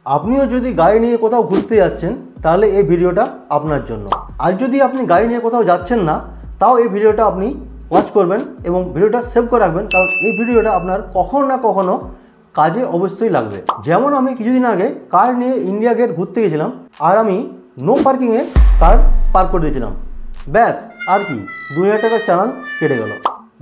আপনিও যদি গাড়ি নিয়ে কোথাও ঘুরতে যাচ্ছেন তাহলে এই ভিডিওটা আপনার জন্য। আর যদি আপনি গাড়ি নিয়ে কোথাও যাচ্ছেন না তাও এই ভিডিওটা আপনি ওয়াচ করবেন এবং ভিডিওটা সেভ করে রাখবেন, কারণ এই ভিডিওটা আপনার কখনো না কখনো কাজে অবশ্যই লাগবে। যেমন আমি কিছুদিন আগে কার নিয়ে ইন্ডিয়া গেট ঘুরতে গেছিলাম আর আমি নো পার্কিংয়ে কার পার্ক করে দিয়েছিলাম, ব্যাস আর কি 2000 টাকার চালান কেটে গেল।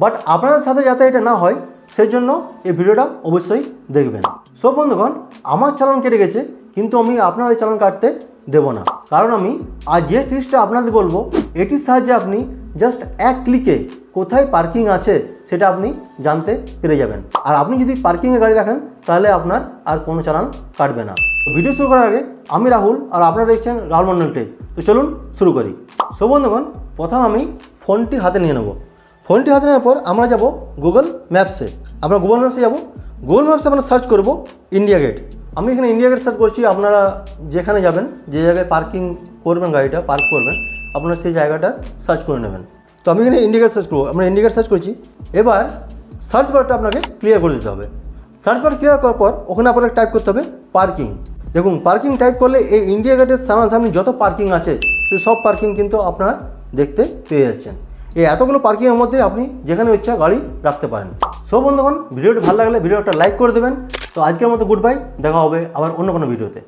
বাট আপনাদের সাথে যাতে এটা না হয় সেই জন্য এই ভিডিওটা অবশ্যই দেখবেন। সব বন্ধুগণ, আমার চালান কেটে গেছে কিন্তু আমি আপনাদের চালান কাটতে দেব না, কারণ আমি আর যে ট্রিক্সটা আপনাদের বলবো এটির সাহায্যে আপনি জাস্ট এক ক্লিকে কোথায় পার্কিং আছে সেটা আপনি জানতে পেরে যাবেন। আর আপনি যদি পার্কিংয়ে গাড়ি রাখেন তাহলে আপনার আর কোনো চালান কাটবে না। ভিডিও শুরু করার আগে আমি রাহুল আর আপনারা দেখছেন রাহুল মন্ডল টেক। তো চলুন শুরু করি। সো বন্ধুগণ, প্রথম আমি ফোনটি হাতে নিয়ে নেব। ফোনটি হাতে নেওয়ার পর আমরা যাব গুগল ম্যাপসে। আমরা গুগল ম্যাপসে যাব। গুগল ম্যাপসে আমরা সার্চ করব ইন্ডিয়া গেট। আমি এখানে ইন্ডিয়া গেট সার্চ করছি। আপনারা যেখানে যাবেন, যে জায়গায় পার্কিং করবেন, গাড়িটা পার্ক করবেন, আপনারা সেই জায়গাটা সার্চ করে নেবেন। তো আমি এখানে ইন্ডিয়া গেট সার্চ করবো। আমরা ইন্ডিয়া গেট সার্চ করছি। এবার সার্চ বারটা আপনাকে ক্লিয়ার করে দিতে হবে। সার্চ বার ক্লিয়ার করার পর ওখানে আপনাকে টাইপ করতে হবে পার্কিং। দেখুন, পার্কিং টাইপ করলে এই ইন্ডিয়া গেটের সামনাসামনি যত পার্কিং আছে সেই সব পার্কিং কিন্তু আপনার দেখতে পেয়ে যাচ্ছেন। এই এতগুলো পার্কিংয়ের মধ্যে আপনি যেখানে ইচ্ছা গাড়ি রাখতে পারেন। সব বন্ধুগণ, ভিডিওটি ভালো লাগলে ভিডিওটা লাইক করে দেবেন। তো আজকের মতো গুড বাই, দেখা হবে আবার অন্য কোনো ভিডিওতে।